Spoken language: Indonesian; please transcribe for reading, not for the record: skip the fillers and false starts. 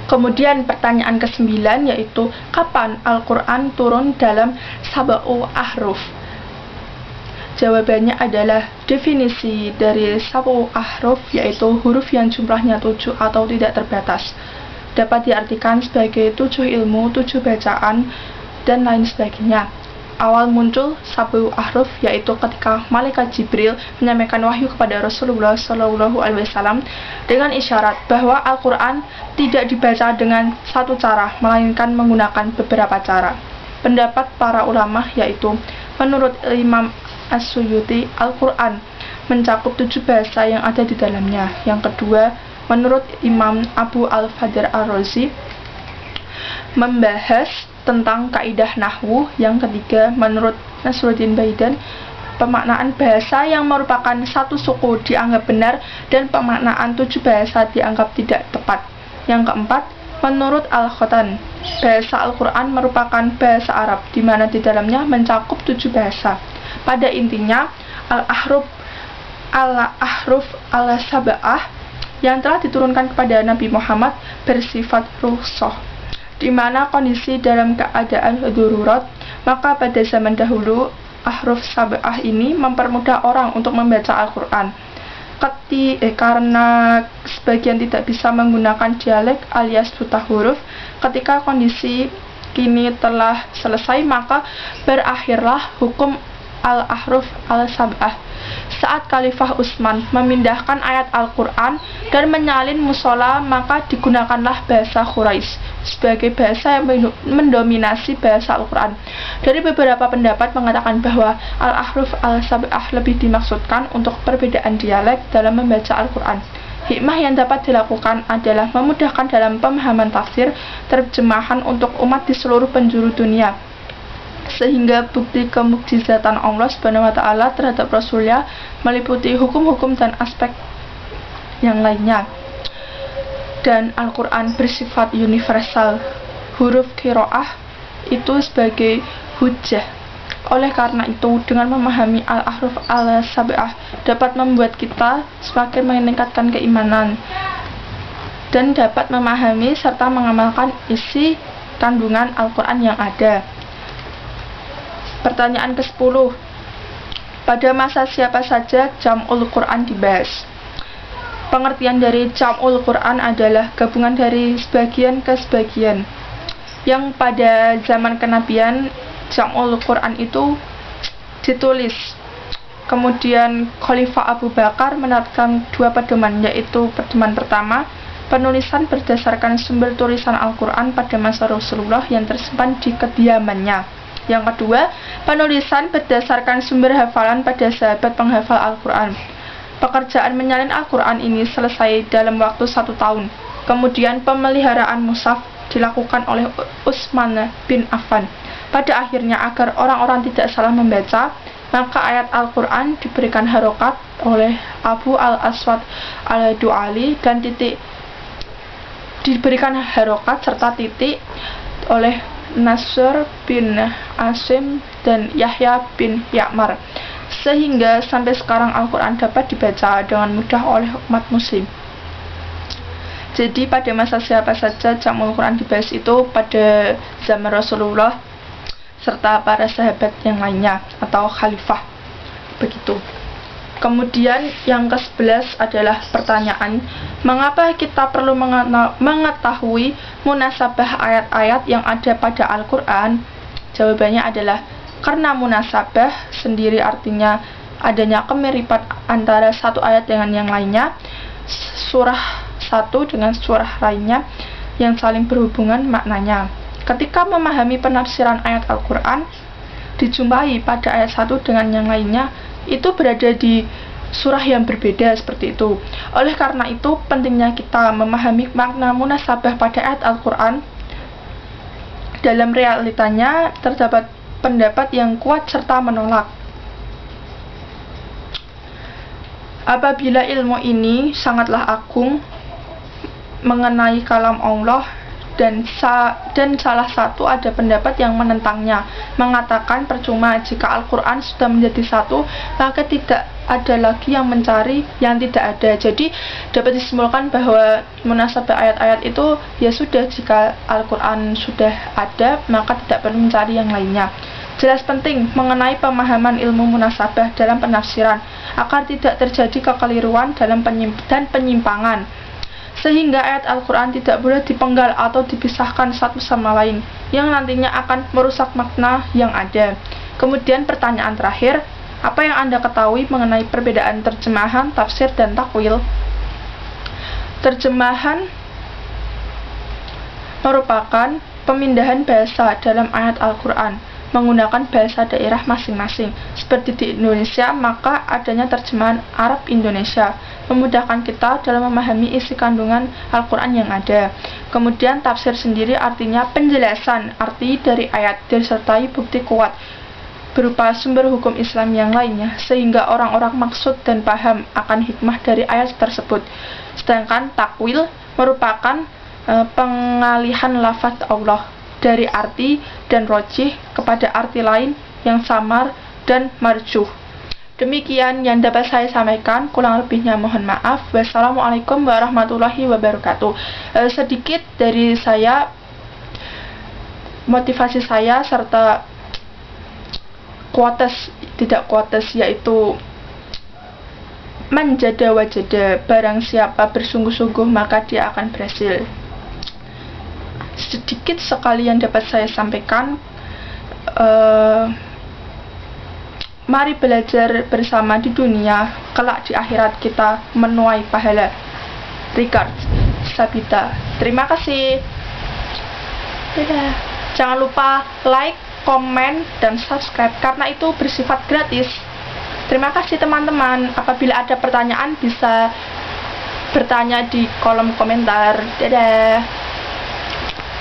Kemudian pertanyaan ke-9 yaitu kapan Al-Quran turun dalam sab'u ahruf? Jawabannya adalah definisi dari sab'u ahruf yaitu huruf yang jumlahnya 7 atau tidak terbatas. Dapat diartikan sebagai 7 ilmu, 7 bacaan, dan lain sebagainya. Awal muncul sab'u ahruf yaitu ketika malaikat Jibril menyampaikan wahyu kepada Rasulullah SAW dengan isyarat bahwa Al-Quran tidak dibaca dengan satu cara, melainkan menggunakan beberapa cara. Pendapat para ulama yaitu menurut Imam As-Suyuti, Al-Quran mencakup 7 bahasa yang ada di dalamnya. Yang kedua, menurut Imam Abu Al-Fadr Ar-Razi membahas tentang kaidah nahwu. Yang ketiga, menurut Nasruddin Baidan, pemaknaan bahasa yang merupakan satu suku dianggap benar dan pemaknaan 7 bahasa dianggap tidak tepat. Yang keempat, menurut Al-Khotan, bahasa Al-Quran merupakan bahasa Arab di mana di dalamnya mencakup 7 bahasa. Pada intinya, Al-Ahruf al-Sab'ah yang telah diturunkan kepada Nabi Muhammad bersifat rukhsah, di mana kondisi dalam keadaan darurat. Maka pada zaman dahulu ahruf sab'ah ini mempermudah orang untuk membaca Al-Quran. Karena sebagian tidak bisa menggunakan dialek alias buta huruf, ketika kondisi kini telah selesai, maka berakhirlah hukum al-ahruf al-sab'ah saat Khalifah Utsman memindahkan ayat Al-Quran dan menyalin musola, maka digunakanlah bahasa Quraisy sebagai bahasa yang mendominasi bahasa Al-Quran. Dari beberapa pendapat mengatakan bahwa al-ahruf al-sab'ah lebih dimaksudkan untuk perbedaan dialek dalam membaca Al-Quran. Hikmah yang dapat dilakukan adalah memudahkan dalam pemahaman tafsir terjemahan untuk umat di seluruh penjuru dunia, sehingga bukti kemukjizatan Allah Subhanahu wa taala terhadap Rasulnya meliputi hukum-hukum dan aspek yang lainnya. Dan Al-Quran bersifat universal. Huruf qiraah itu sebagai hujjah. Oleh karena itu, dengan memahami al-ahruf al-sab'ah dapat membuat kita semakin meningkatkan keimanan dan dapat memahami serta mengamalkan isi kandungan Al-Quran yang ada. Pertanyaan ke-10. Pada masa siapa saja Jam'ul Quran dibahas? Pengertian dari Jam'ul Quran adalah gabungan dari sebagian ke sebagian. Yang pada zaman kenabian, Jam'ul Quran itu ditulis. Kemudian Khalifah Abu Bakar menerapkan 2 pedoman, yaitu pedoman pertama, penulisan berdasarkan sumber tulisan Al-Quran pada masa Rasulullah yang tersimpan di kediamannya. Yang kedua, penulisan berdasarkan sumber hafalan pada sahabat penghafal Al-Quran. Pekerjaan menyalin Al-Quran ini selesai dalam waktu 1 tahun. Kemudian pemeliharaan mushaf dilakukan oleh Utsman bin Affan. Pada akhirnya, agar orang-orang tidak salah membaca, maka ayat Al-Quran diberikan harokat oleh Abu al-Aswad al-Du'ali dan titik diberikan harokat serta titik oleh Nasr bin Asim dan Yahya bin Ya'mar, sehingga sampai sekarang Al-Quran dapat dibaca dengan mudah oleh umat muslim. Jadi pada masa siapa saja Jam'ul Quran dibahas itu pada zaman Rasulullah serta para sahabat yang lainnya atau khalifah, begitu. Kemudian yang ke-11 adalah pertanyaan, mengapa kita perlu mengetahui munasabah ayat-ayat yang ada pada Al-Quran? Jawabannya adalah karena munasabah sendiri artinya adanya kemiripan antara satu ayat dengan yang lainnya, surah satu dengan surah lainnya yang saling berhubungan maknanya. Ketika memahami penafsiran ayat Al-Quran dijumpai pada ayat satu dengan yang lainnya, itu berada di surah yang berbeda seperti itu. Oleh karena itu, pentingnya kita memahami makna munasabah pada ayat Al-Quran. Dalam realitanya, terdapat pendapat yang kuat serta menolak. Apabila ilmu ini sangatlah agung mengenai kalam Allah, dan salah satu ada pendapat yang menentangnya, mengatakan percuma jika Al-Quran sudah menjadi satu, maka tidak ada lagi yang mencari yang tidak ada. Jadi dapat disimpulkan bahwa munasabah ayat-ayat itu ya sudah, jika Al-Quran sudah ada maka tidak perlu mencari yang lainnya. Jelas penting mengenai pemahaman ilmu munasabah dalam penafsiran agar tidak terjadi kekeliruan dan penyimpangan, sehingga ayat Al-Quran tidak boleh dipenggal atau dipisahkan satu sama lain yang nantinya akan merusak makna yang ada. Kemudian pertanyaan terakhir, apa yang Anda ketahui mengenai perbedaan terjemahan, tafsir, dan takwil? Terjemahan merupakan pemindahan bahasa dalam ayat Al-Quran menggunakan bahasa daerah masing-masing. Seperti di Indonesia, maka adanya terjemahan Arab Indonesia memudahkan kita dalam memahami isi kandungan Al-Quran yang ada. Kemudian tafsir sendiri artinya penjelasan arti dari ayat disertai bukti kuat berupa sumber hukum Islam yang lainnya, sehingga orang-orang maksud dan paham akan hikmah dari ayat tersebut. Sedangkan takwil merupakan pengalihan lafaz Allah dari arti dan rojih kepada arti lain yang samar dan marjuh. Demikian yang dapat saya sampaikan, kurang lebihnya mohon maaf. Wassalamualaikum warahmatullahi wabarakatuh. Sedikit dari saya, motivasi saya serta tidak quotes, yaitu manjada wajada, barang siapa bersungguh-sungguh maka dia akan berhasil. Sedikit sekali yang dapat saya sampaikan. Mari belajar bersama di dunia, kelak di akhirat kita menuai pahala. Regards, Sabita. Terima kasih. Dadah. Jangan lupa like, komen, dan subscribe karena itu bersifat gratis. Terima kasih teman-teman. Apabila ada pertanyaan bisa bertanya di kolom komentar. Dadah.